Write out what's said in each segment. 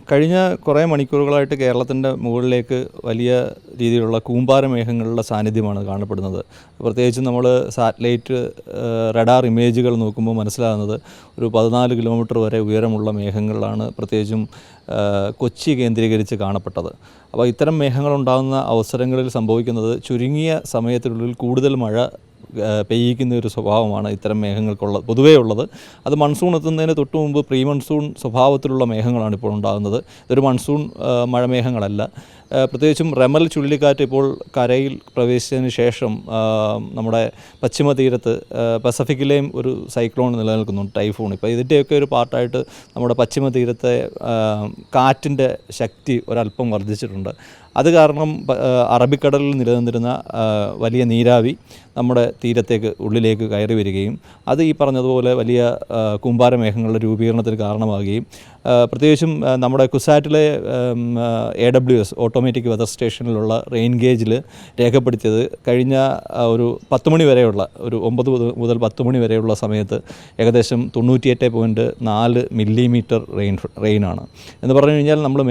കഴിഞ്ഞ കുറേ മണിക്കൂറുകളായിട്ട് കേരളത്തിൻ്റെ മുകളിലേക്ക് വലിയ രീതിയിലുള്ള കൂമ്പാരമേഘങ്ങളുടെ സാന്നിധ്യമാണ് കാണപ്പെടുന്നത്. പ്രത്യേകിച്ചും നമ്മൾ സാറ്റലൈറ്റ് റഡാർ ഇമേജുകൾ നോക്കുമ്പോൾ മനസ്സിലാകുന്നത് ഒരു 14 കിലോമീറ്റർ വരെ ഉയരമുള്ള മേഘങ്ങളാണ് പ്രത്യേകിച്ചും കൊച്ചി കേന്ദ്രീകരിച്ച് കാണപ്പെട്ടത്. അപ്പോൾ ഇത്തരം മേഘങ്ങളുണ്ടാകുന്ന അവസരങ്ങളിൽ സംഭവിക്കുന്നത് ചുരുങ്ങിയ സമയത്തിനുള്ളിൽ കൂടുതൽ മഴ പെയ്യിക്കുന്ന ഒരു സ്വഭാവമാണ് ഇത്തരം പൊതുവേ ഉള്ളത്. അത് മൺസൂൺ എത്തുന്നതിന് തൊട്ട് മുമ്പ് പ്രീ മൺസൂൺ സ്വഭാവത്തിലുള്ള മേഘങ്ങളാണ് ഇപ്പോൾ ഉണ്ടാകുന്നത്. ഇതൊരു മൺസൂൺ മഴമേഘങ്ങളല്ല. പ്രത്യേകിച്ചും റെമൽ ചുഴലിക്കാറ്റ് ഇപ്പോൾ കരയിൽ പ്രവേശിച്ചതിന് ശേഷം നമ്മുടെ പശ്ചിമ തീരത്ത് പസഫിക്കിലെയും ഒരു സൈക്ലോൺ നിലനിൽക്കുന്നുണ്ട്, ടൈഫൂൺ. ഇപ്പോൾ ഇതിൻ്റെയൊക്കെ ഒരു പാർട്ടായിട്ട് നമ്മുടെ പശ്ചിമ തീരത്തെ കാറ്റിൻ്റെ ശക്തി ഒരല്പം വർദ്ധിച്ചിട്ടുണ്ട്. അത് കാരണം അറബിക്കടലിൽ നിലനിന്നിരുന്ന വലിയ നീരാവി നമ്മുടെ തീരത്തേക്ക് ഉള്ളിലേക്ക് കയറി വരികയും അത് ഈ പറഞ്ഞതുപോലെ വലിയ കൂമ്പാരമേഘങ്ങളുടെ രൂപീകരണത്തിന് കാരണമാകുകയും പ്രത്യേകിച്ചും നമ്മുടെ കുസാറ്റിലെ AWS ഓട്ടോമാറ്റിക് വെതർ സ്റ്റേഷനിലുള്ള റെയിൻ ഗേജിൽ രേഖപ്പെടുത്തിയത് കഴിഞ്ഞ ഒരു 10 മണി വരെയുള്ള ഒരു 9 മുതൽ 10 മണി വരെയുള്ള സമയത്ത് ഏകദേശം 98.4 മില്ലിമീറ്റർ റെയിനാണ്. എന്ന് പറഞ്ഞു കഴിഞ്ഞാൽ നമ്മൾ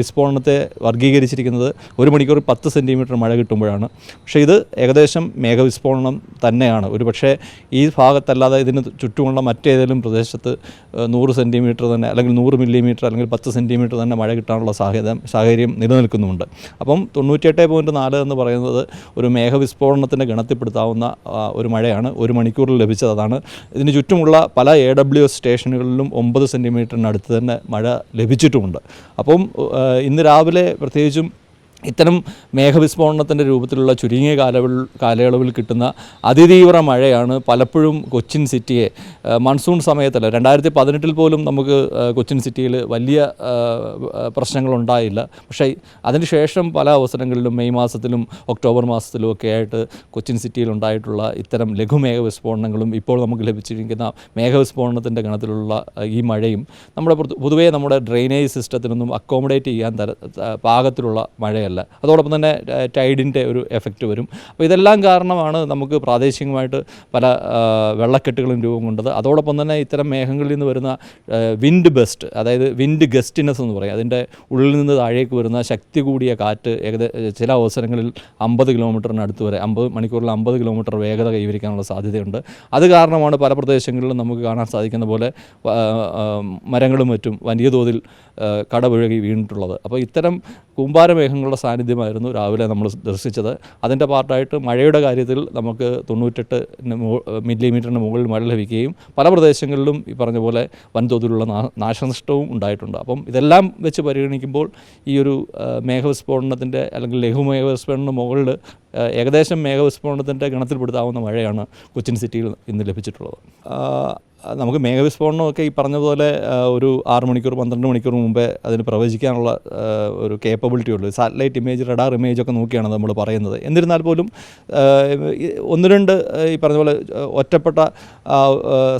വിസ്ഫോടനത്തെ വർഗീകരിച്ചിരിക്കുന്നത് 1 മണിക്കൂർ 10 സെൻറ്റിമീറ്റർ മഴ കിട്ടുമ്പോഴാണ്. പക്ഷേ ഇത് ഏകദേശം മേഘവിസ്ഫോടനം തന്നെയാണ്. ഒരു പക്ഷേ ഈ ഭാഗത്തല്ലാതെ ഇതിന് ചുറ്റുമുള്ള മറ്റേതെങ്കിലും പ്രദേശത്ത് 100 സെൻറ്റിമീറ്റർ തന്നെ അല്ലെങ്കിൽ 100 മില്ലിമീറ്റർ അല്ലെങ്കിൽ 10 സെൻറ്റിമീറ്റർ തന്നെ മഴ കിട്ടാനുള്ള സാഹചര്യം നിലനിൽക്കുന്നുമുണ്ട്. അപ്പം 98.4 എന്ന് പറയുന്നത് ഒരു മേഘവിസ്ഫോടനത്തിൻ്റെ ഗണത്തിൽപ്പെടുത്താവുന്ന ഒരു മഴയാണ് 1 മണിക്കൂറിൽ ലഭിച്ചത്. അതാണ് ഇതിന് ചുറ്റുമുള്ള പല AWS സ്റ്റേഷനുകളിലും 9 സെൻറ്റിമീറ്ററിനടുത്ത് തന്നെ മഴ ലഭിച്ചിട്ടുമുണ്ട്. അപ്പം ഇന്ന് രാവിലെ പ്രത്യേകിച്ചും ഇത്തരം മേഘവിസ്ഫോടനത്തിൻ്റെ രൂപത്തിലുള്ള ചുരുങ്ങിയ കാലയളവിൽ കിട്ടുന്ന അതിതീവ്ര മഴയാണ് പലപ്പോഴും കൊച്ചിൻ സിറ്റിയെ മൺസൂൺ സമയത്തല്ല 2018 പോലും നമുക്ക് കൊച്ചിൻ സിറ്റിയിൽ വലിയ പ്രശ്നങ്ങളുണ്ടായില്ല. പക്ഷേ അതിനുശേഷം പല അവസരങ്ങളിലും മെയ് മാസത്തിലും ഒക്ടോബർ മാസത്തിലും ഒക്കെ ആയിട്ട് കൊച്ചിൻ സിറ്റിയിൽ ഉണ്ടായിട്ടുള്ള ഇത്തരം ലഘുമേഘ വിസ്ഫോടനങ്ങളും ഇപ്പോൾ നമുക്ക് ലഭിച്ചിരിക്കുന്ന മേഘവിസ്ഫോടനത്തിൻ്റെ ഗണത്തിലുള്ള ഈ മഴയും പൊതുവേ നമ്മുടെ ഡ്രെയിനേജ് സിസ്റ്റത്തിനൊന്നും അക്കോമഡേറ്റ് ചെയ്യാൻ പാകത്തിലുള്ള മഴയല്ല. അതോടൊപ്പം തന്നെ ടൈഡിൻ്റെ ഒരു എഫക്റ്റ് വരും. അപ്പോൾ ഇതെല്ലാം കാരണമാണ് നമുക്ക് പ്രാദേശികമായിട്ട് പല വെള്ളക്കെട്ടുകളും രൂപം കൊണ്ടത്. അതോടൊപ്പം തന്നെ ഇത്തരം മേഘങ്ങളിൽ നിന്ന് വരുന്ന വിൻഡ് ബസ്റ്റ്, അതായത് വിൻഡ് ഗസ്റ്റിനെസ് എന്ന് പറയും, അതിൻ്റെ ഉള്ളിൽ നിന്ന് താഴേക്ക് വരുന്ന ശക്തി കൂടിയ കാറ്റ് ചില അവസരങ്ങളിൽ 50 കിലോമീറ്ററിനടുത്ത് വരെ 50 മണിക്കൂറിൽ 50 കിലോമീറ്റർ വേഗത കൈവരിക്കാനുള്ള സാധ്യതയുണ്ട്. അത് കാരണമാണ് പല പ്രദേശങ്ങളിലും നമുക്ക് കാണാൻ സാധിക്കുന്ന പോലെ മരങ്ങളും മറ്റും വലിയ തോതിൽ കടപുഴകി വീണിട്ടുള്ളത്. അപ്പോൾ ഇത്തരം കൂമ്പാരമേഘങ്ങളുടെ സാന്നിധ്യമായിരുന്നു രാവിലെ നമ്മൾ ദർശിച്ചത്. അതിൻ്റെ പാർട്ടായിട്ട് മഴയുടെ കാര്യത്തിൽ നമുക്ക് 98 മില്ലിമീറ്ററിന് മുകളിൽ മഴ ലഭിക്കുകയും പല പ്രദേശങ്ങളിലും ഈ പറഞ്ഞ പോലെ വൻതോതിലുള്ള നാശനഷ്ടവും ഉണ്ടായിട്ടുണ്ട്. അപ്പം ഇതെല്ലാം വെച്ച് പരിഗണിക്കുമ്പോൾ ഈ ഒരു മേഘവിസ്ഫോടനത്തിൻ്റെ അല്ലെങ്കിൽ ലഘുമേഘവിസ്ഫോടനത്തിന് മുകളിൽ ഏകദേശം മേഘവിസ്ഫോടനത്തിൻ്റെ ഗണത്തിൽപ്പെടുത്താവുന്ന മഴയാണ് കൊച്ചിൻ സിറ്റിയിൽ ഇന്ന് ലഭിച്ചിട്ടുള്ളത്. നമുക്ക് മേഘവിസ്ഫോടനമൊക്കെ ഈ പറഞ്ഞതുപോലെ ഒരു 6 മണിക്കൂർ 12 മണിക്കൂർ മുമ്പേ അതിന് പ്രവചിക്കാനുള്ള ഒരു കേപ്പബിലിറ്റി ഉള്ളൂ. സാറ്റലൈറ്റ് ഇമേജ് റഡാർ ഇമേജൊക്കെ നോക്കിയാണ് നമ്മൾ പറയുന്നത്. എന്നിരുന്നാൽ പോലും 1-2 ഈ പറഞ്ഞ പോലെ ഒറ്റപ്പെട്ട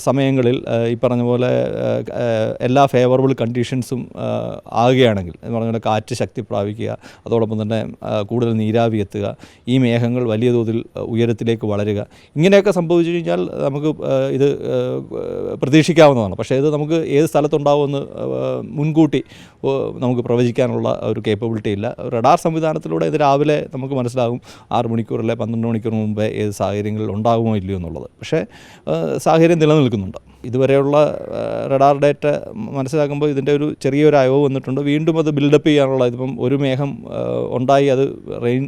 സമയങ്ങളിൽ ഈ പറഞ്ഞ പോലെ എല്ലാ ഫേവറബിൾ കണ്ടീഷൻസും ആകുകയാണെങ്കിൽ എന്ന് പറഞ്ഞ പോലെ കാറ്റ് ശക്തി പ്രാപിക്കുക, അതോടൊപ്പം തന്നെ കൂടുതൽ നീരാവി എത്തുക, ഈ മേഘങ്ങൾ വലിയ തോതിൽ ഉയരത്തിലേക്ക് വളരുക, ഇങ്ങനെയൊക്കെ സംഭവിച്ചു കഴിഞ്ഞാൽ നമുക്ക് ഇത് പ്രതീക്ഷിക്കാവുന്നതാണ്. പക്ഷേ ഇത് നമുക്ക് ഏത് സ്ഥലത്തുണ്ടാവുമെന്ന് മുൻകൂട്ടി നമുക്ക് പ്രവചിക്കാനുള്ള ഒരു കേപ്പബിലിറ്റി ഇല്ല. റഡാർ സംവിധാനത്തിലൂടെ ഇത് രാവിലെ നമുക്ക് മനസ്സിലാകും 6 മണിക്കൂറിലെ 12 മണിക്കൂർ മുമ്പേ ഏത് സാഹചര്യങ്ങളിൽ ഉണ്ടാകുമോ ഇല്ലയോ എന്നുള്ളത്. പക്ഷേ സാഹചര്യം നിലനിൽക്കുന്നുണ്ട്. ഇതുവരെയുള്ള റഡാർ ഡേറ്റ മനസ്സിലാക്കുമ്പോൾ ഇതിൻ്റെ ഒരു ചെറിയൊരു അയവ് വന്നിട്ടുണ്ട്. വീണ്ടും അത് ബിൽഡപ്പ് ചെയ്യാനുള്ള ഇതിപ്പം ഒരു മേഘം ഉണ്ടായി അത് റെയിൻ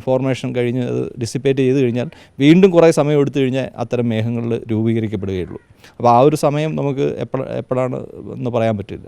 ഫോർമേഷൻ കഴിഞ്ഞ് അത് ഡിസിപ്പേറ്റ് ചെയ്ത് കഴിഞ്ഞാൽ വീണ്ടും കുറേ സമയം എടുത്തു കഴിഞ്ഞാൽ അത്തരം മേഘങ്ങളിൽ രൂപീകരിക്കപ്പെടുകയുള്ളൂ. അപ്പോൾ ആ ഒരു സമയം നമുക്ക് എപ്പോഴാണ് എന്ന് പറയാൻ പറ്റില്ല.